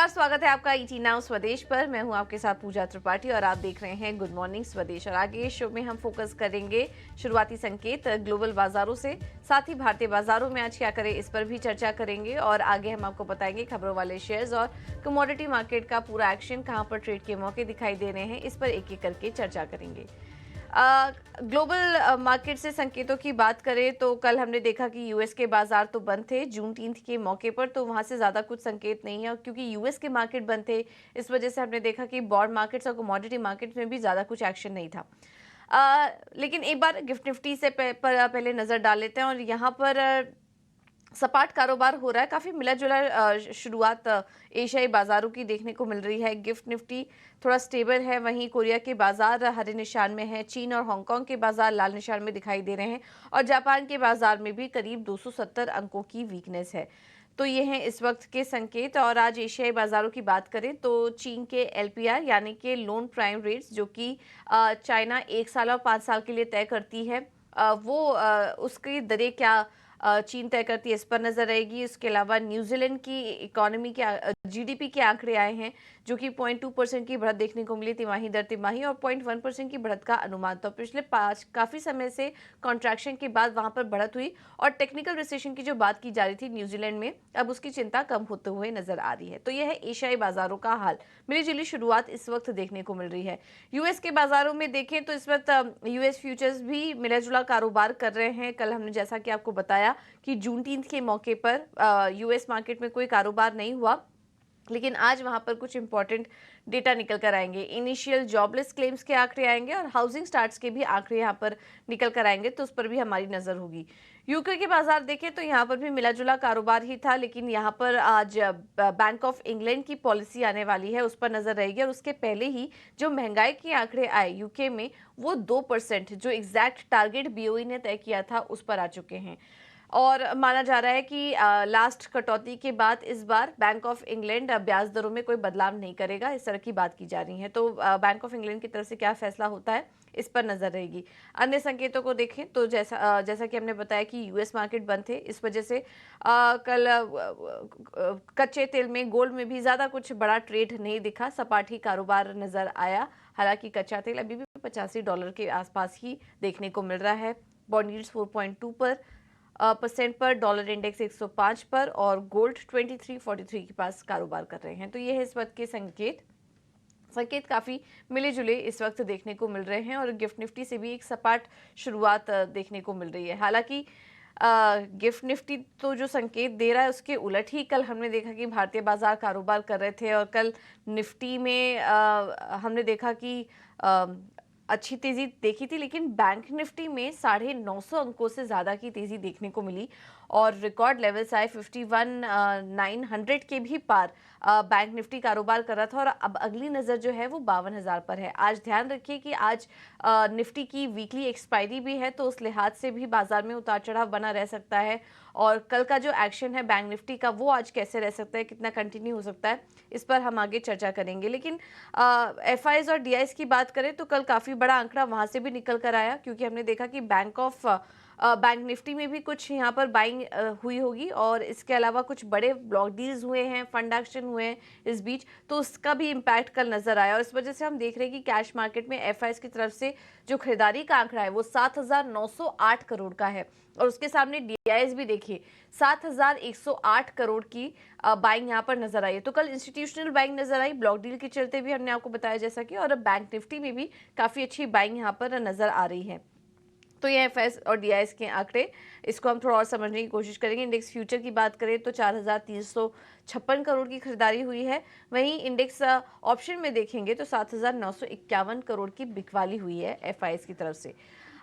नमस्कार, स्वागत है आपका ईटी नाउ स्वदेश पर। मैं हूं आपके साथ पूजा त्रिपाठी और आप देख रहे हैं गुड मॉर्निंग स्वदेश। और आगे इस शो में हम फोकस करेंगे शुरुआती संकेत ग्लोबल बाजारों से, साथ ही भारतीय बाजारों में आज क्या करें इस पर भी चर्चा करेंगे। और आगे हम आपको बताएंगे खबरों वाले शेयर्स और कमोडिटी मार्केट का पूरा एक्शन, कहां पर ट्रेड के मौके दिखाई दे रहे हैं, इस पर एक एक करके चर्चा करेंगे। ग्लोबल मार्केट से संकेतों की बात करें तो कल हमने देखा कि यूएस के बाजार तो बंद थे जूनटीन्थ के मौके पर, तो वहां से ज्यादा कुछ संकेत नहीं है। और क्योंकि यूएस के मार्केट बंद थे, इस वजह से हमने देखा कि बॉन्ड मार्केट्स और कमोडिटी मार्केट्स में भी ज्यादा कुछ एक्शन नहीं था। लेकिन एक बार गिफ्ट निफ्टी से पहले नजर डाल लेते हैं। और यहाँ पर सपाट कारोबार हो रहा है, काफी मिला जुला शुरुआत एशियाई बाजारों की देखने को मिल रही है। गिफ्ट निफ्टी थोड़ा स्टेबल है, वहीं कोरिया के बाजार हरे निशान में है, चीन और हांगकांग के बाजार लाल निशान में दिखाई दे रहे हैं और जापान के बाजार में भी करीब 270 अंकों की वीकनेस है। तो ये हैं इस वक्त के संकेत। और आज एशियाई बाजारों की बात करें तो चीन के एलपीआर यानी कि लोन प्राइम रेट्स, जो कि चाइना 1 साल और 5 साल के लिए तय करती है, उसकी दरें क्या चीन तय करती है, इस पर नजर रहेगी। इसके अलावा न्यूजीलैंड की इकोनॉमी के जीडीपी के आंकड़े आए हैं, जो कि 0.2% की बढ़त देखने को मिली तिमाही दर तिमाही, और 0.1% की बढ़त का अनुमान। तो पिछले काफी समय से कॉन्ट्रैक्शन के बाद वहां पर बढ़त हुई और टेक्निकल रिसेशन की जो बात की जा रही थी न्यूजीलैंड में, अब उसकी चिंता कम होते हुए नजर आ रही है। तो यह है एशियाई बाजारों का हाल, मिली जुली शुरुआत इस वक्त देखने को मिल रही है। यूएस के बाजारों में देखें तो इस वक्त यूएस फ्यूचर्स भी मिला जुला कारोबार कर रहे हैं। कल हमने जैसा कि आपको बताया कि जूनटीन्थ के मौके पर यूएस मार्केट में कोई कारोबार नहीं हुआ, लेकिन आज वहां पर कुछ इंपॉर्टेंट डेटा निकल कर आएंगे। इनिशियल जॉबलेस क्लेम्स के आंकड़े आएंगे और हाउसिंग स्टार्ट्स के भी आंकड़े यहां पर निकल कर आएंगे, तो उस पर भी हमारी नजर होगी। यूके के बाजार देखें तो यहां पर भी मिला जुला कारोबार ही था, लेकिन यहां पर आज बैंक ऑफ इंग्लैंड की पॉलिसी आने वाली है, उस पर नजर रहेगी। और उसके पहले ही जो महंगाई के आंकड़े आए यूके में, वो 2% जो एग्जैक्ट टारगेट बीओई ने तय किया था उस पर आ चुके हैं। और माना जा रहा है कि लास्ट कटौती के बाद इस बार बैंक ऑफ इंग्लैंड ब्याज दरों में कोई बदलाव नहीं करेगा, इस तरह की बात की जा रही है। तो बैंक ऑफ इंग्लैंड की तरफ से क्या फैसला होता है, इस पर नजर रहेगी। अन्य संकेतों को देखें तो जैसा कि हमने बताया कि यूएस मार्केट बंद थे, इस वजह से कल कच्चे तेल में, गोल्ड में भी ज्यादा कुछ बड़ा ट्रेड नहीं दिखा, सपाट ही कारोबार नजर आया। हालांकि कच्चा तेल अभी भी $85 के आसपास ही देखने को मिल रहा है। बॉन्ड यील्ड्स 4.2% पर, डॉलर इंडेक्स 105 पर और गोल्ड 2343 के पास कारोबार कर रहे हैं। तो ये है इस वक्त के संकेत काफी मिले जुले इस वक्त देखने को मिल रहे हैं। और गिफ्ट निफ्टी से भी एक सपाट शुरुआत देखने को मिल रही है। हालांकि गिफ्ट निफ्टी तो जो संकेत दे रहा है उसके उलट ही कल हमने देखा कि भारतीय बाजार कारोबार कर रहे थे। और कल निफ्टी में हमने देखा कि अच्छी तेजी देखी थी, लेकिन बैंक निफ्टी में 950 अंकों से ज्यादा की तेजी देखने को मिली और रिकॉर्ड लेवल्स आए 51,900 के भी पार बैंक निफ्टी कारोबार कर रहा था। और अब अगली नजर जो है वो 52,000 पर है। आज ध्यान रखिए कि आज निफ्टी की वीकली एक्सपायरी भी है, तो उस लिहाज से भी बाजार में उतार चढ़ाव बना रह सकता है। और कल का जो एक्शन है बैंक निफ्टी का, वो आज कैसे रह सकता है, कितना कंटिन्यू हो सकता है, इस पर हम आगे चर्चा करेंगे। लेकिन एफआईज और डीआईज की बात करें तो कल काफी बड़ा आंकड़ा वहां से भी निकल कर आया, क्योंकि हमने देखा कि बैंक निफ्टी में भी कुछ यहाँ पर बाइंग हुई होगी और इसके अलावा कुछ बड़े ब्लॉक डील्स हुए हैं, फंड एक्शन हुए हैं इस बीच, तो उसका भी इम्पैक्ट कल नजर आया। और इस वजह से हम देख रहे हैं कि कैश मार्केट में एफआईज की तरफ से जो खरीदारी का आंकड़ा है वो 7,908 करोड़ का है। और उसके सामने डीआईएस भी देखिए 7,108 करोड़ की बाइंग यहाँ पर नजर आई है। तो कल इंस्टीट्यूशनल बाइंग नजर आई, ब्लॉक डील के चलते भी हमने आपको बताया जैसा कि, और अब बैंक निफ्टी में भी काफी अच्छी बाइंग यहाँ पर नजर आ रही है। तो ये एफएस और डीआईएस के आंकड़े, इसको हम थोड़ा और समझने की कोशिश करेंगे। इंडेक्स फ्यूचर की बात करें तो 4,356 करोड़ की खरीदारी हुई है। वहीं इंडेक्स ऑप्शन में देखेंगे तो 7,951 करोड़ की बिकवाली हुई है एफआईएस की तरफ से।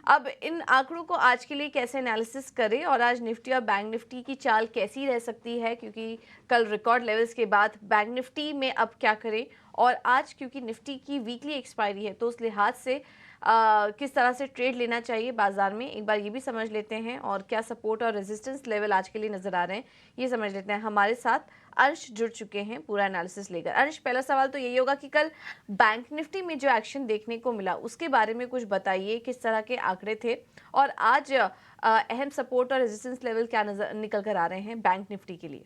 अब इन आंकड़ों को आज के लिए कैसे एनालिसिस करें और आज निफ्टी और बैंक निफ्टी की चाल कैसी रह सकती है, क्योंकि कल रिकॉर्ड लेवल्स के बाद बैंक निफ्टी में अब क्या करें, और आज क्योंकि निफ्टी की वीकली एक्सपायरी है तो उस लिहाज से किस तरह से ट्रेड लेना चाहिए बाजार में, एक बार ये भी समझ लेते हैं। और क्या सपोर्ट और रेजिस्टेंस लेवल आज के लिए नजर आ रहे हैं, ये समझ लेते हैं। हमारे साथ अंश जुड़ चुके हैं पूरा एनालिसिस लेकर। अंश, पहला सवाल तो यही होगा कि कल बैंक निफ्टी में जो एक्शन देखने को मिला उसके बारे में कुछ बताइए, किस तरह के आंकड़े थे और आज अहम सपोर्ट और रेजिस्टेंस लेवल क्या निकल कर आ रहे हैं बैंक निफ्टी के लिए।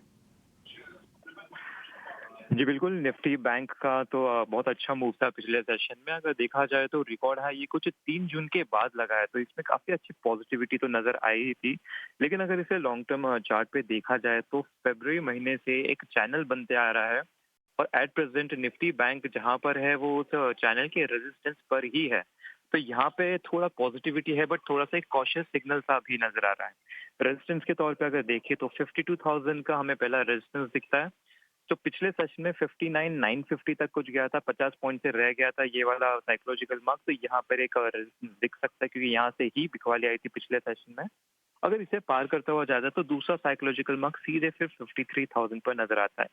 जी बिल्कुल, निफ्टी बैंक का तो बहुत अच्छा मूव था पिछले सेशन में। अगर देखा जाए तो रिकॉर्ड हाई ये कुछ 3 जून के बाद लगा है, तो इसमें काफ़ी अच्छी पॉजिटिविटी तो नज़र आई ही थी। लेकिन अगर इसे लॉन्ग टर्म चार्ट पे देखा जाए तो फ़रवरी महीने से एक चैनल बनते आ रहा है और एट प्रेज़ेंट निफ्टी बैंक जहाँ पर है वो उस चैनल के रेजिस्टेंस पर ही है। तो यहाँ पे थोड़ा पॉजिटिविटी है बट थोड़ा-सा एक कॉशियस सिग्नल सा भी नज़र आ रहा है। रेजिस्टेंस के तौर पे अगर देखें तो 52,000 का हमें पहला रेजिस्टेंस दिखता है। तो पिछले सेशन में 59,950 तक कुछ गया था, 50 पॉइंट से रह गया था ये वाला साइकोलॉजिकल मार्क। तो यहाँ पर एक रेजिस्टेंस दिख सकता है क्योंकि यहाँ से ही बिकवाली आई थी पिछले सेशन में। अगर इसे पार करता हुआ जाता है तो दूसरा साइकोलॉजिकल मार्क सीधे फिर 53,000 पर नजर आता है।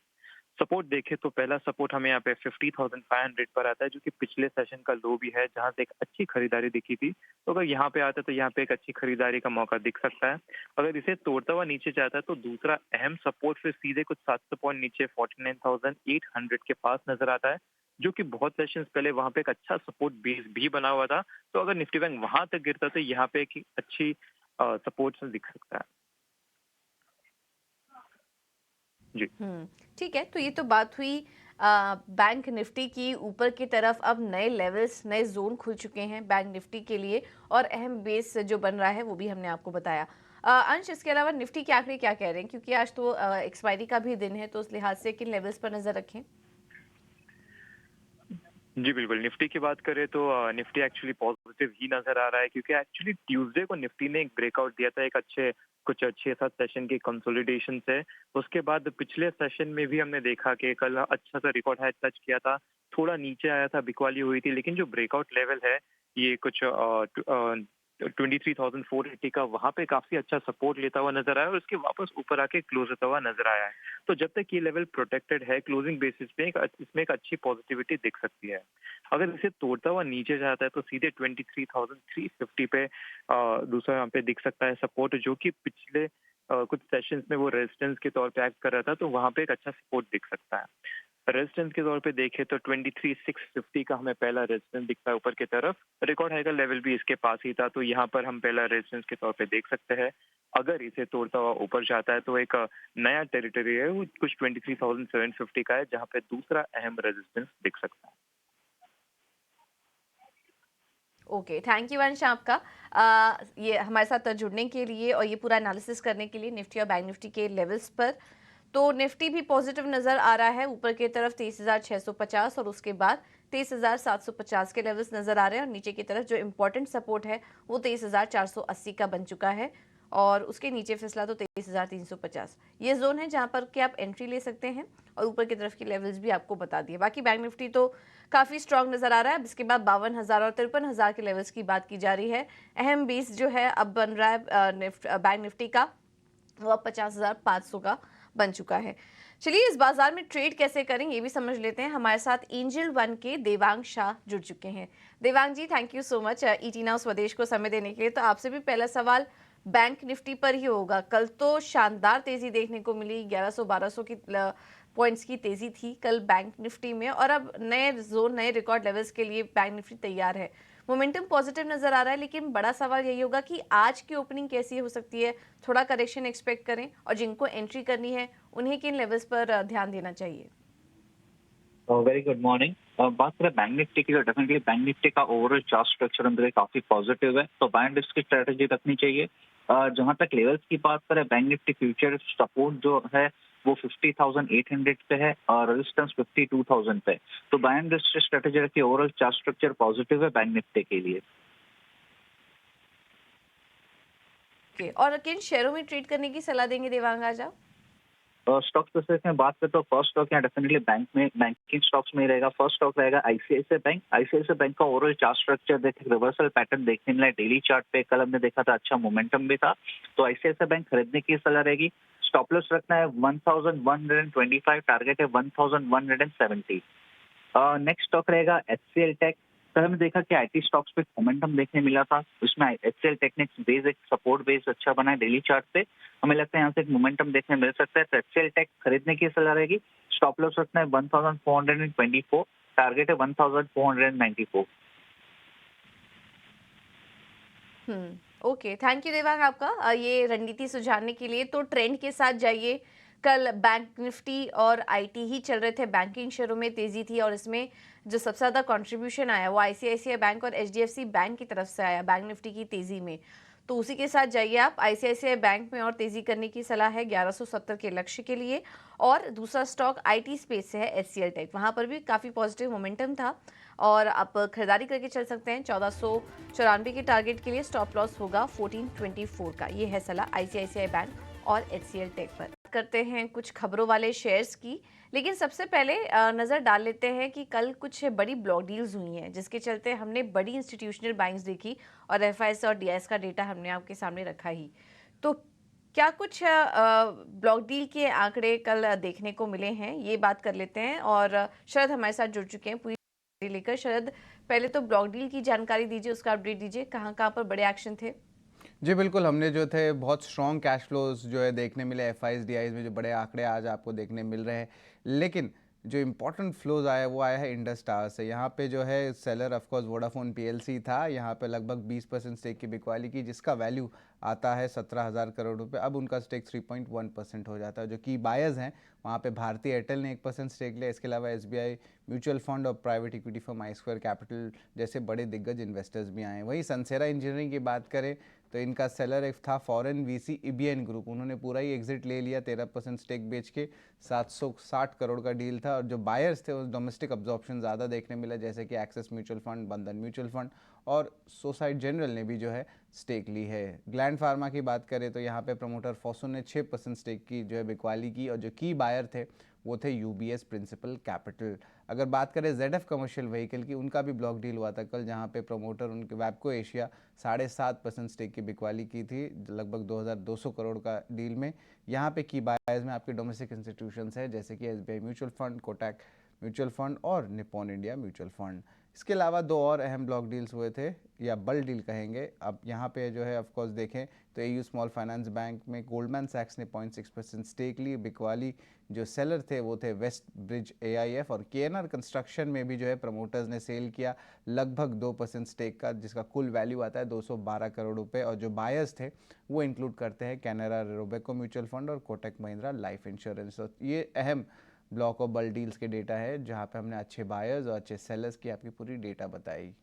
सपोर्ट देखें तो पहला सपोर्ट हमें यहाँ पे 50,500 पर आता है, जो कि पिछले सेशन का लो भी है, जहां से एक अच्छी खरीदारी दिखी थी। तो अगर यहाँ पे आता है तो यहाँ पे एक अच्छी खरीदारी का मौका दिख सकता है। अगर इसे तोड़ता हुआ नीचे जाता है तो दूसरा अहम सपोर्ट फिर सीधे कुछ 700 पॉइंट नीचे 49,800 के पास नजर आता है, जो कि बहुत सेशंस पहले वहां पे एक अच्छा सपोर्ट बेस भी बना हुआ था। तो अगर निफ्टी बैंक वहां तक गिरता तो यहाँ पे एक अच्छी सपोर्ट दिख सकता है। जी ठीक है। तो ये तो बात हुई बैंक निफ्टी की। ऊपर की तरफ अब नए लेवल्स, नए जोन खुल चुके हैं बैंक निफ्टी के लिए, और अहम बेस जो बन रहा है वो भी हमने आपको बताया। अंश, इसके अलावा निफ्टी के आखिरी क्या कह रहे हैं, क्योंकि आज तो एक्सपायरी का भी दिन है, तो उस लिहाज से किन लेवल्स पर नजर रखें? जी बिल्कुल, निफ्टी की बात करें तो निफ्टी एक्चुअली पॉजिटिव ही नज़र आ रहा है क्योंकि एक्चुअली ट्यूसडे को निफ्टी ने एक ब्रेकआउट दिया था एक कुछ 6-7 सेशन के कंसोलिडेशन से। उसके बाद पिछले सेशन में भी हमने देखा कि कल अच्छा सा रिकॉर्ड हाई टच किया था, थोड़ा नीचे आया था, बिकवाली हुई थी, लेकिन जो ब्रेकआउट लेवल है ये कुछ 23,480 का, वहां पे काफी अच्छा सपोर्ट लेता हुआ नजर आया और उसके वापस ऊपर आके क्लोज होता हुआ नजर आया है। तो जब तक ये लेवल प्रोटेक्टेड है क्लोजिंग बेसिस पे इसमें एक अच्छी पॉजिटिविटी दिख सकती है। अगर इसे तोड़ता हुआ नीचे जाता है तो सीधे 23,350 पे दूसरा यहाँ पे दिख सकता है सपोर्ट, जो कि पिछले कुछ सेशंस में वो रेजिस्टेंस के तौर पे एक्ट कर रहा था। तो वहां पे एक अच्छा सपोर्ट दिख सकता है। रेजिस्टेंस के तौर पे देखें तो 23,650 का हमें पहला रेजिस्टेंस दिखता है ऊपर की तरफ। रिकॉर्ड हाई का लेवल भी इसके पास ही था, तो यहाँ पर हम पहला रेजिस्टेंस के तौर पे देख सकते हैं। अगर इसे तोड़ता हुआ ऊपर जाता है तो एक नया टेरिटरी है वो कुछ 23,750 का है, जहाँ पे दूसरा अहम रेजिस्टेंस दिख सकता है। ओके, थैंक यू अंश आपका, ये हमारे साथ जुड़ने के लिए और ये पूरा एनालिसिस करने के लिए निफ्टी और बैंक निफ्टी के लेवल्स पर। तो निफ्टी भी पॉजिटिव नजर आ रहा है, ऊपर की तरफ 23,650 और उसके बाद 23,750 के लेवल्स नजर आ रहे हैं, और नीचे की तरफ जो इम्पोर्टेंट सपोर्ट है वो 23,480 का बन चुका है, और उसके नीचे फिसला तो 23,350। ये जोन है जहां पर कि आप एंट्री ले सकते हैं, और ऊपर की तरफ की लेवल्स भी आपको बता दिए। बाकी बैंक निफ्टी तो काफ़ी स्ट्रांग नजर आ रहा है। अब इसके बाद 52,000 और 53,000 के लेवल्स की बात की जा रही है। अहम बेस जो है अब बन रहा है बैंक निफ्टी का, वो अब 50,500 का बन चुका है। चलिए, इस बाजार में ट्रेड कैसे करें ये भी समझ लेते हैं। हमारे साथ एंजल वन के देवांग शाह जुड़ चुके हैं। Devang ji, thank you so much ET now Swadesh को समय देने के लिए। तो आपसे भी पहला सवाल बैंक निफ्टी पर ही होगा। कल तो शानदार तेजी देखने को मिली, 1100-1200 की पॉइंट्स की तेजी थी कल बैंक निफ्टी में, और अब नए जोन, नए रिकॉर्ड लेवल्स के लिए बैंक निफ्टी तैयार है। मोमेंटम पॉजिटिव नजर आ रहा है, लेकिन बड़ा सवाल यही होगा कि आज की ओपनिंग कैसी हो सकती है। थोड़ा करेक्शन एक्सपेक्ट करें, और जिनको एंट्री करनी है उन्हें किन लेवल्स पर ध्यान देना चाहिए? Very good morning. बात करें बैंक निफ्टी की तो डेफिनेटली बैंक निफ्टी का ओवरऑल चार्ट स्ट्रक्चर अंदर काफी पॉजिटिव है, तो बाय एंड रिस्क की स्ट्रेटेजी रखनी चाहिए। जहां तक लेवल्स की बात करें, बैंक निफ्टी फ्यूचर सपोर्ट जो है वो 50,800 पे है और रेजिस्टेंस 52,000 पे। तो बाय एंड रिस्क स्ट्रेटेजी रखिए, ओवरऑल चार्ट स्ट्रक्चर पॉजिटिव है बैंक निफ्टी के लिए। ओके, और किन शेयरों में ट्रेड करने की सलाह देंगे देवांग आज आप? स्टॉक स्पेसिफिक में बात करें तो फर्स्ट स्टॉक यहाँ डेफिनेटली बैंकिंग स्टॉक्स में ही रहेगा। फर्स्ट स्टॉक रहेगा आईसीआईसीआई बैंक। आईसीआईसीआई बैंक का ओवरऑल चार्ट स्ट्रक्चर देखें, रिवर्सल पैटर्न देखने मिला है डेली चार्ट पे। कल हमने देखा था अच्छा मोमेंटम भी था, तो आईसीआईसीआई बैंक खरीदने की सलाह रहेगी। स्टॉप लॉस रखना है 1125, टारगेट है 1170। नेक्स्ट स्टॉक रहेगा एचसीएल टेक। कल हमने देखा कि आईटी स्टॉक्स पे मोमेंटम देखने मिला था, उसमें एचसीएल टेक्निक्स बेस एक सपोर्ट बेस अच्छा बना है डेली चार्ट पे। हमें लगता है यहाँ से एक मोमेंटम देखने मिल सकता है, तो एचसीएल टेक खरीदने की सलाह रहेगी। स्टॉप लॉस रखना है 1424, टारगेट है 1494। ओके, थैंक यू देवांग आपका ये रणनीति सुझाने के लिए। तो ट्रेंड के साथ जाइए, कल बैंक निफ्टी और आईटी ही चल रहे थे, बैंकिंग शेयरों में तेजी थी और इसमें जो सबसे ज़्यादा कंट्रीब्यूशन आया वो आईसीआईसीआई बैंक और एचडीएफसी बैंक की तरफ से आया बैंक निफ्टी की तेजी में। तो उसी के साथ जाइए आप, आईसीआईसीआई बैंक में और तेजी करने की सलाह है 1170 के लक्ष्य के लिए। और दूसरा स्टॉक आईटी स्पेस से है एचसीएल टेक, वहां पर भी काफ़ी पॉजिटिव मोमेंटम था और आप खरीदारी करके चल सकते हैं। 1494 के टारगेट के लिए स्टॉप लॉस होगा 1424 का। ये है सलाह आईसीआईसीआई बैंक और एचसीएल टेक पर। करते हैं कुछ खबरों वाले शेयर्स की, लेकिन सबसे पहले नज़र डाल लेते हैं कि कल कुछ बड़ी ब्लॉक डील्स हुई हैं जिसके चलते हमने बड़ी इंस्टीट्यूशनल बाइंग्स देखी और एफआईएस और डीआईएस का डेटा हमने आपके सामने रखा ही। तो क्या कुछ ब्लॉक डील के आंकड़े कल देखने को मिले हैं, ये बात कर लेते हैं। और शरद हमारे साथ जुड़ चुके हैं पूरी लेकर। शरद, पहले तो ब्लॉक डील की जानकारी दीजिए, उसका अपडेट दीजिए, कहाँ कहाँ पर बड़े एक्शन थे। जी बिल्कुल, हमने जो थे बहुत स्ट्रॉन्ग कैश फ्लोज जो है देखने मिले एफआईज डीआईज में, जो बड़े आंकड़े आज आपको देखने मिल रहे हैं। लेकिन जो इम्पोर्टेंट फ्लोज आया वो आया है इंडस टावर से। यहाँ पे जो है seller of course Vodafone PLC था। यहाँ पे लगभग 20% स्टेक की बिकवाली की, जिसका वैल्यू आता है 17,000 करोड़ रुपए। अब उनका स्टेक 3.1% हो जाता है। जो की बायर्स हैं वहाँ पे भारतीय एयरटेल ने 1% स्टेक लिया। इसके अलावा एसबीआई म्यूचुअल फंड और private equity firm I square capital जैसे बड़े दिग्गज इन्वेस्टर्स भी आए हैं। वहीं सनसेरा इंजीनियरिंग की बात करें तो इनका सेलर एक था फॉरेन वीसी ईबीएन ग्रुप। उन्होंने पूरा ही एग्जिट ले लिया, 13% स्टेक बेच के। 760 करोड़ का डील था और जो बायर्स थे उस डोमेस्टिक अब्जॉर्प्शन ज़्यादा देखने मिला, जैसे कि एक्सिस म्यूचुअल फंड, बंधन म्यूचुअल फंड और सोसाइटी जनरल ने भी जो है स्टेक ली है। ग्लैंड फार्मा की बात करें तो यहाँ पे प्रमोटर फॉर्सून ने 6% स्टेक की जो है बिकवाली की और जो की बायर थे वो थे यूबीएस प्रिंसिपल कैपिटल। अगर बात करें जेडएफ कमर्शियल व्हीकल की, उनका भी ब्लॉक डील हुआ था कल, जहां पे प्रमोटर उनके वैबको एशिया 7.5% स्टेक की बिकवाली की थी लगभग 2200 करोड़ का डील में। यहाँ पे की बायर्स में आपके डोमेस्टिक इंस्टीट्यूशंस है जैसे कि SBI mutual fund, Kotak mutual fund और निप्पॉन इंडिया म्यूचुअल फंड। इसके अलावा दो और अहम ब्लॉक डील्स हुए थे, या बल डील कहेंगे। अब यहाँ पे जो है ऑफकोर्स देखें तो एयू स्मॉल फाइनेंस बैंक में गोल्डमैन सैक्स ने 0.6% स्टेक ली। बिकवाली जो सेलर थे वो थे वेस्ट ब्रिज एआईएफ और केएनआर कंस्ट्रक्शन में भी जो है प्रमोटर्स ने सेल किया लगभग 2% स्टेक का, जिसका कुल वैल्यू आता है 212 करोड़ रुपए। और जो बायर्स थे वो इंक्लूड करते हैं कैनरा रोबेको म्यूचुअल फंड और कोटक महिंद्रा लाइफ इंश्योरेंस। तो ये अहम ब्लॉक ऑफ बल डील्स के डेटा है जहाँ पे हमने अच्छे बायर्स और अच्छे सेलर्स की आपकी पूरी डेटा बताई।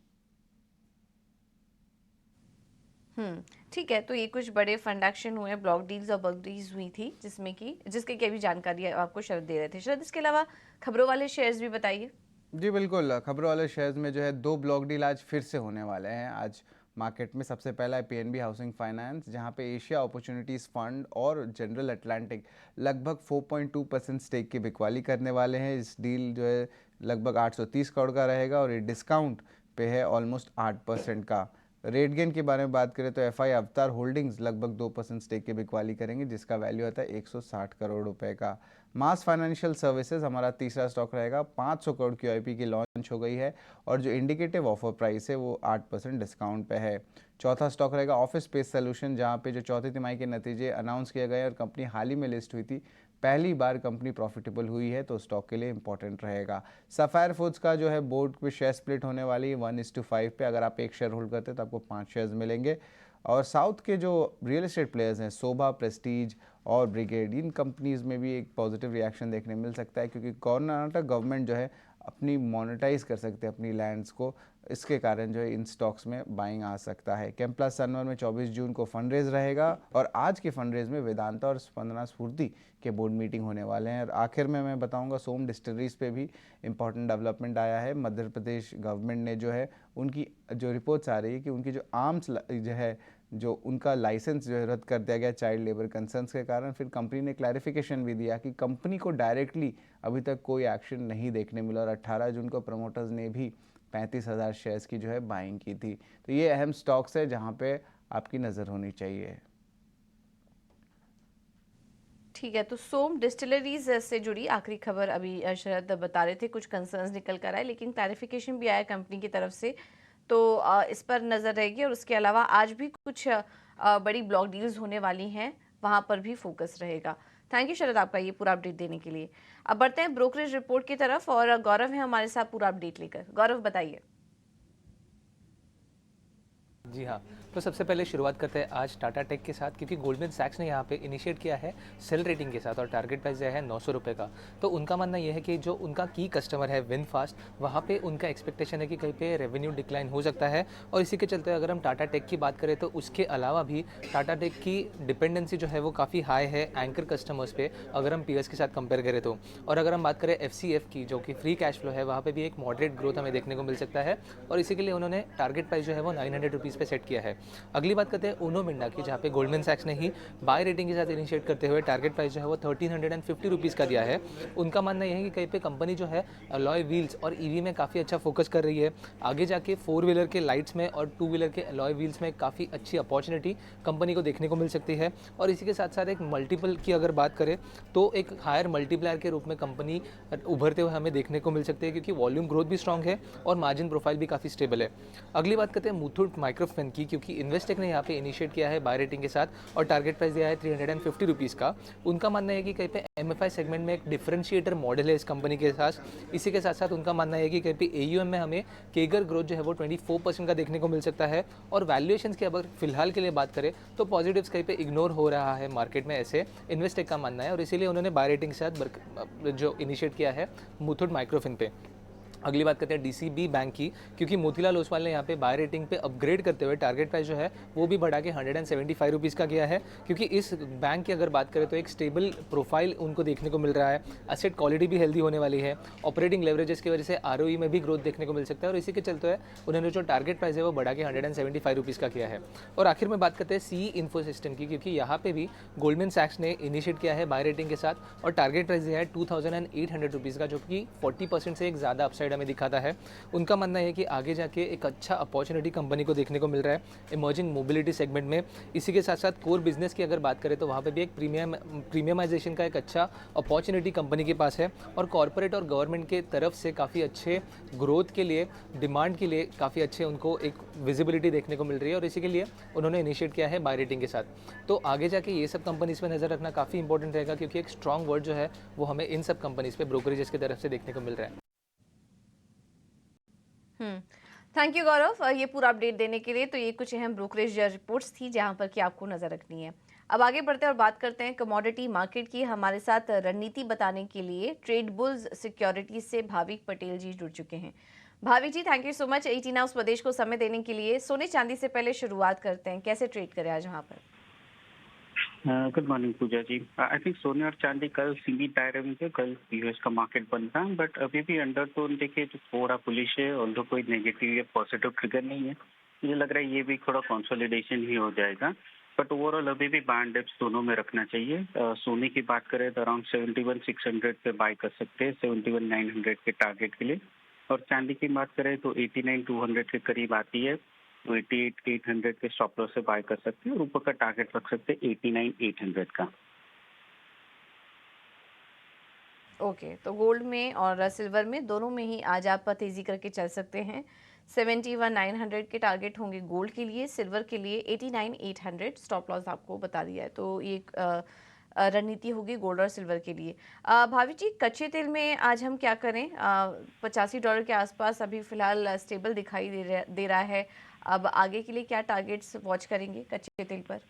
ठीक है। तो ये कुछ बड़े फंड एक्शन हुए, ब्लॉक डील्स और बल्क डील्स हुई थी जिसके की अभी जानकारी आपको शरद दे रहे थे। शरद, इसके अलावा खबरों वाले शेयर्स भी बताइए। जी बिल्कुल, खबरों वाले शेयर्स में जो है दो ब्लॉक डील आज फिर से होने वाले हैं आज मार्केट में। सबसे पहला है पीएनबी हाउसिंग फाइनेंस, जहां पे एशिया अपॉर्चुनिटीज़ फंड और जनरल अटलांटिक लगभग 4.2% स्टेक की बिकवाली करने वाले हैं। इस डील जो है लगभग 830 करोड़ का रहेगा और ये डिस्काउंट पे है ऑलमोस्ट 8% का। रेट गेन के बारे में बात करें तो एफआई अवतार होल्डिंग्स लगभग 2% स्टेक की बिकवाली करेंगे, जिसका वैल्यू आता है 160 करोड़ रुपए का। मास फाइनेंशियल सर्विसेज हमारा तीसरा स्टॉक रहेगा। 500 करोड़ की क्यूआईपी की लॉन्च हो गई है और जो इंडिकेटिव ऑफर प्राइस है वो 8% डिस्काउंट पे है। चौथा स्टॉक रहेगा ऑफिस स्पेस सोल्यूशन, जहाँ पे जो चौथी तिमाही के नतीजे अनाउंस किए गए और कंपनी हाल ही में लिस्ट हुई थी, पहली बार कंपनी प्रॉफिटेबल हुई है, तो स्टॉक के लिए इंपॉर्टेंट रहेगा। सफायर फूड्स का जो है बोर्ड पे शेयर स्प्लिट होने वाली है 1:5 पे। अगर आप एक शेयर होल्ड करते हैं तो आपको 5 शेयर्स मिलेंगे। और साउथ के जो रियल एस्टेट प्लेयर्स हैं शोभा, प्रेस्टीज और ब्रिगेड, इन कंपनीज में भी एक पॉजिटिव रिएक्शन देखने मिल सकता है, क्योंकि कर्नाटक गवर्नमेंट जो है अपनी मोनेटाइज कर सकते हैं अपनी लैंड्स को, इसके कारण जो है इन स्टॉक्स में बाइंग आ सकता है। कैम्प्लास सनवर में 24 जून को फंड रेज रहेगा और आज के फंड रेज में वेदांता और स्पंदना स्फूर्ति के बोर्ड मीटिंग होने वाले हैं। और आखिर में मैं बताऊंगा सोम डिस्टिलरीज पे भी इंपॉर्टेंट डेवलपमेंट आया है। मध्य प्रदेश गवर्नमेंट ने जो है उनकी जो रिपोर्ट्स आ रही है कि उनकी जो आर्म्स जो है जो उनका लाइसेंस जो है रद्द कर दिया गया चाइल्ड लेबर कंसर्न्स के कारण। फिर कंपनी ने क्लैरिफिकेशन भी दिया कि कंपनी को डायरेक्टली अभी तक कोई एक्शन नहीं देखने मिला और 18 जून को प्रमोटर्स ने भी 35,000 शेयर्स की जो है बाइंग की थी। तो ये अहम स्टॉक्स है जहां पे आपकी नज़र होनी चाहिए। ठीक है, तो सोम डिस्टिलरीज से जुड़ी आखिरी खबर अभी शरद बता रहे थे, कुछ कंसर्न्स निकल कर आए लेकिन क्लैरिफिकेशन भी आया कंपनी की तरफ से, तो इस पर नज़र रहेगी। और उसके अलावा आज भी कुछ बड़ी ब्लॉक डील्स होने वाली हैं, वहाँ पर भी फोकस रहेगा। थैंक यू शरद आपका ये पूरा अपडेट देने के लिए। अब बढ़ते हैं ब्रोकरेज रिपोर्ट की तरफ और गौरव है हमारे साथ पूरा अपडेट लेकर। गौरव बताइए। जी हाँ, तो सबसे पहले शुरुआत करते हैं आज टाटा टेक के साथ, क्योंकि गोल्डमैन सैक्स ने यहाँ पे इनिशिएट किया है सेल रेटिंग के साथ और टारगेट प्राइस जो है 900 रुपये का। तो उनका मानना यह है कि जो उनका की कस्टमर है विनफास्ट, वहाँ पे उनका एक्सपेक्टेशन है कि कहीं पे रेवेन्यू डिक्लाइन हो सकता है। और इसी के चलते अगर हम टाटा टेक की बात करें तो उसके अलावा भी टाटा टेक की डिपेंडेंसी जो है वो काफ़ी हाई है एंकर कस्टमर्स पे, अगर हम पीएस के साथ कंपेयर करें तो। और अगर हम बात करें एफसीएफ की, जो कि फ्री कैश फ्लो है, वहाँ पे भी एक मॉडरेट ग्रोथ हमें देखने को मिल सकता है और इसी के लिए उन्होंने टारगेट प्राइस जो है वो 900 रुपीज़ पे सेट किया है। अगली बात करते हैं उनो मिंडा की, जहाँ पे गोल्डमैन सैक्स ने ही बाय रेटिंग के साथ इनिशिएट करते हुए टारगेट प्राइस जो है वो 1350 रुपीज़ का दिया है। उनका मानना यह है कि कहीं पे कंपनी जो है अलॉय व्हील्स और ईवी में काफ़ी अच्छा फोकस कर रही है। आगे जाके 4 व्हीलर के लाइट्स में और 2 व्हीलर के अलॉय व्हील्स में काफ़ी अच्छी अपॉर्चुनिटी कंपनी को देखने को मिल सकती है। और इसी के साथ साथ एक मल्टीपल की अगर बात करें तो एक हायर मल्टीप्लायर के रूप में कंपनी उभरते हुए हमें देखने को मिल सकती है, क्योंकि वॉल्यूम ग्रोथ भी स्ट्रांग है और मार्जिन प्रोफाइल भी काफ़ी स्टेबल है। अगली बात करते हैं मुथूट माइक्रोफिन की, क्योंकि इन्वेस्टेक ने यहाँ पे इनिशिएट किया है बाय रेटिंग के साथ और टारगेट प्राइस दिया है 350 रुपीज़ का। उनका मानना है कि कहीं पे एमएफआई सेगमेंट में एक डिफरेंशिएटर मॉडल है इस कंपनी के साथ। इसी के साथ साथ उनका मानना है कि कहीं पे एयूएम में हमें केगर ग्रोथ जो है वो 24% का देखने को मिल सकता है। और वैल्यूएशंस की अगर फिलहाल के लिए बात करें तो पॉजिटिव्स कहीं पे इग्नोर हो रहा है मार्केट में, ऐसे इन्वेस्टेक का मानना है और इसीलिए उन्होंने बाय रेटिंग के साथ जो इनिशिएट किया है मुथूट माइक्रोफिन पे। अगली बात करते हैं डीसीबी बैंक की, क्योंकि मोतीलाल ओसवाल ने यहाँ पे बाय रेटिंग पे अपग्रेड करते हुए टारगेट प्राइस जो है वो भी बढ़ा के 175 रुपीज़ का किया है, क्योंकि इस बैंक की अगर बात करें तो एक स्टेबल प्रोफाइल उनको देखने को मिल रहा है, एसेट क्वालिटी भी हेल्दी होने वाली है, ऑपरेटिंग लेवरेजेस की वजह से आरओई में भी ग्रोथ देखने को मिल सकता है और इसी के चलते उन्होंने जो टारगेट प्राइस है वो बढ़ा के 175 रुपीज़ का किया है। और आखिर में बात करते हैं सी इन्फो सिस्टम की, क्योंकि यहाँ पे भी गोल्डमैन सैक्स ने इनिशिएट किया है बाय रेटिंग के साथ और टारगेट प्राइस दिया है 2800 रुपीज़ का, जो कि 40% से एक ज़्यादा अपसाइड हमें दिखाता है। उनका मानना है कि आगे जाके एक अच्छा अपॉर्चुनिटी कंपनी को देखने को मिल रहा है इमर्जिंग मोबिलिटी सेगमेंट में। इसी के साथ साथ कोर बिजनेस की अगर बात करें तो वहाँ पे भी एक प्रीमियमाइजेशन का एक अच्छा अपॉर्चुनिटी कंपनी के पास है और कॉर्पोरेट और गवर्नमेंट के तरफ से काफ़ी अच्छे ग्रोथ के लिए, डिमांड के लिए काफ़ी अच्छे उनको एक विजिबिलिटी देखने को मिल रही है और इसी के लिए उन्होंने इनिशिएट किया है बाय रेटिंग के साथ। तो आगे जाके ये सब कंपनीज पर नज़र रखना काफ़ी इंपॉर्टेंट रहेगा, क्योंकि एक स्ट्रॉन्ग वर्ड जो है वो हमें इन सब कंपनीज पे ब्रोकरेजेस की तरफ से देखने को मिल रहा है। थैंक यू गौरव ये पूरा अपडेट देने के लिए। तो ये कुछ अहम ब्रोकरेज रिपोर्ट्स थी जहां पर कि आपको नजर रखनी है। अब आगे बढ़ते हैं और बात करते हैं कमोडिटी मार्केट की। हमारे साथ रणनीति बताने के लिए ट्रेड बुल्स सिक्योरिटीज से भाविक पटेल जी जुड़ चुके हैं। Bhavik ji, thank you so much 18 हाउस प्रदेश को समय देने के लिए। सोने चांदी से पहले शुरुआत करते हैं, कैसे ट्रेड करें आज वहाँ पर? Good morning Pooja ji. I think सोने और चांदी कल सीमित दायरे में थे, कल यूएस का मार्केट बंद था, बट अभी भी अंडरटोन देखिए तो थोड़ा बुलिश है, ऑल्दो कोई नेगेटिव या पॉजिटिव ट्रिगर नहीं है। मुझे लग रहा है ये भी थोड़ा कंसोलिडेशन ही हो जाएगा, बट ओवरऑल अभी भी बाय एंड डिप्स दोनों में रखना चाहिए। सोने की बात करें तो अराउंड 71,600 पे बाय कर सकते हैं, 71,900 के टारगेट के लिए। और चांदी की बात करें तो 89,200 के करीब आती है, तो 88,800 के स्टॉप लॉस से बाय कर सकते हैं और ऊपर का टारगेट रख सकते हैं 89,800 का। ओके, तो गोल्ड में और सिल्वर में दोनों में ही आज आप तेजी करके चल सकते हैं। 71,900 के टारगेट होंगे गोल्ड के लिए, सिल्वर के लिए 89,800 स्टॉप लॉस आपको बता दिया है। तो ये रणनीति होगी गोल्ड और सिल्वर के लिए। भाभी जी, कच्चे तेल में आज हम क्या करें? $85 के आसपास अभी फिलहाल स्टेबल दिखाई दे रहा है। अब आगे के लिए क्या टारगेट्स वॉच करेंगे कच्चे तेल पर?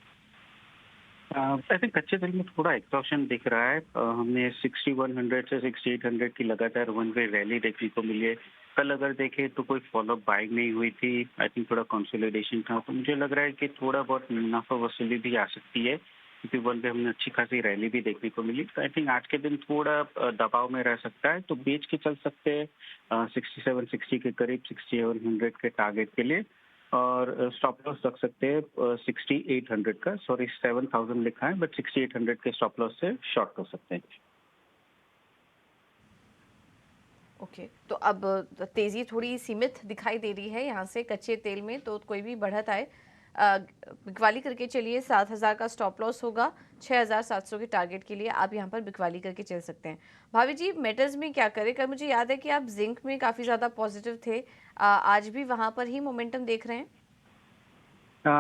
आई थिंक कच्चे तेल में थोड़ा एक्सॉशन दिख रहा है। हमने 6100 से 6800 की लगातार वन वे रैली देखने को मिली है। कल अगर देखें तो कोई फॉलोअप बाइंग नहीं हुई थी, आई थिंक थोड़ा कंसोलिडेशन था, तो मुझे लग रहा है कि थोड़ा बहुत मुनाफा वसूली भी आ सकती है, क्योंकि वन वे हमने अच्छी खासी रैली भी देखने को मिली। तो आई थिंक आज के दिन थोड़ा दबाव में रह सकता है, तो बेच के चल सकते हैं 6760 के करीब, 6700 के टारगेट के लिए, और स्टॉप लॉस रख सकते हैं 6800 का, सॉरी 7000 लिखा है, बट 6800 के स्टॉप लॉस से शॉर्ट कर सकते हैं। ओके, तो अब तेज़ी थोड़ी सीमित दिखाई दे रही है यहाँ से कच्चे तेल में, तो कोई भी बढ़त आए बिकवाली करके चलिए। 7,000 का स्टॉप लॉस होगा, 6,700 के टारगेट के लिए आप यहाँ पर बिकवाली करके चल सकते हैं। भाभी जी, मेटल्स में क्या करें? कल मुझे याद है कि आप जिंक में काफ़ी ज़्यादा पॉजिटिव थे, आज भी वहाँ पर ही मोमेंटम देख रहे हैं?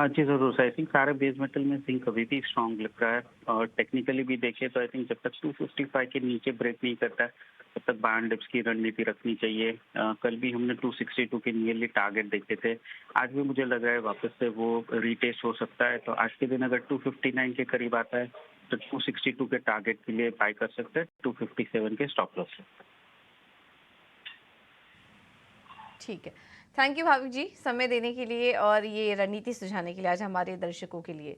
जी जरूर, आई थिंक सारे बेस मेटल में जिंक अभी भी स्ट्रॉन्ग लग रहा है, और टेक्निकली भी देखें तो आई थिंक जब तक 255 के नीचे ब्रेक नहीं करता है तब तक बाय एंड डिप्स की रणनीति रखनी चाहिए। कल भी हमने 262 के नियरली टारगेट देखे थे, आज भी मुझे लग रहा है वापस से वो रीटेस्ट हो सकता है। तो आज के दिन अगर 259 के करीब आता है तो 262 के टारगेट के लिए बाय कर सकते हैं, 257 के स्टॉप लॉस से। ठीक है, थैंक यू भाविक जी समय देने के लिए और ये रणनीति सुझाने के लिए आज हमारे दर्शकों के लिए।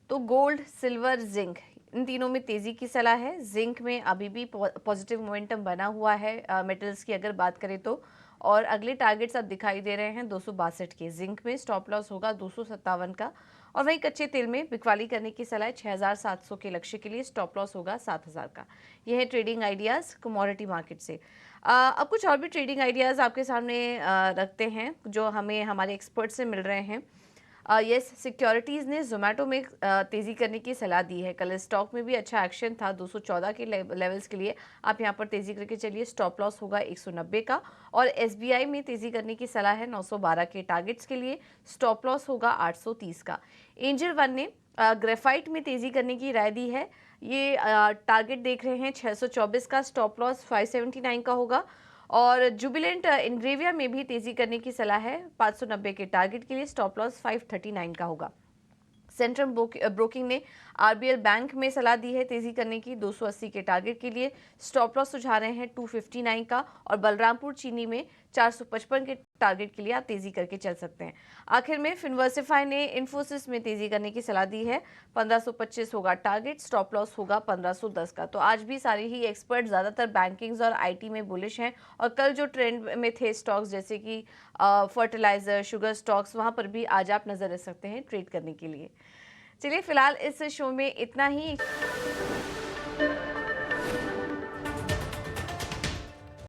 तो गोल्ड, सिल्वर, जिंक इन तीनों में तेजी की सलाह है। जिंक में अभी भी पॉजिटिव मोमेंटम बना हुआ है मेटल्स की अगर बात करें तो, और अगले टारगेट्स अब दिखाई दे रहे हैं 262 के। जिंक में स्टॉप लॉस होगा 257 का, और वहीं कच्चे तेल में बिकवाली करने की सलाह 6700 के लक्ष्य के लिए, स्टॉप लॉस होगा 7000 का। यह है ट्रेडिंग आइडियाज़ कमोडिटी मार्केट से। अब कुछ और भी ट्रेडिंग आइडियाज़ आपके सामने रखते हैं जो हमें हमारे एक्सपर्ट से मिल रहे हैं। यस सिक्योरिटीज़ ने जोमेटो में तेज़ी करने की सलाह दी है। कल स्टॉक में भी अच्छा एक्शन था 214 के लेवल्स के लिए, आप यहां पर तेज़ी करके चलिए, स्टॉप लॉस होगा 190 का। और एसबीआई में तेज़ी करने की सलाह है 912 के टारगेट्स के लिए, स्टॉप लॉस होगा 830 का। एंजल वन ने ग्रेफाइट में तेज़ी करने की राय दी है, ये टारगेट देख रहे हैं 624 का, स्टॉप लॉस 579 का होगा। और जुबिलेंट इनग्रेविया में भी तेजी करने की सलाह है 590 के टारगेट के लिए, स्टॉप लॉस 539 का होगा। सेंट्रल ब्रोकिंग ने आरबीएल बैंक में सलाह दी है तेजी करने की 280 के टारगेट के लिए, स्टॉप लॉस सुझा रहे हैं 259 का। और बलरामपुर चीनी में 455 के टारगेट के लिए आप तेजी करके चल सकते हैं। आखिर में फिनवर्सिफाई ने इन्फोसिस में तेजी करने की सलाह दी है, 1525 होगा टारगेट, स्टॉप लॉस होगा 1510 का। तो आज भी सारे ही एक्सपर्ट ज़्यादातर बैंकिंग्स और आईटी में बुलिश हैं, और कल जो ट्रेंड में थे स्टॉक्स जैसे कि फर्टिलाइजर, शुगर स्टॉक्स, वहाँ पर भी आज आप नज़र रख सकते हैं ट्रेड करने के लिए। चलिए फिलहाल इस शो में इतना ही।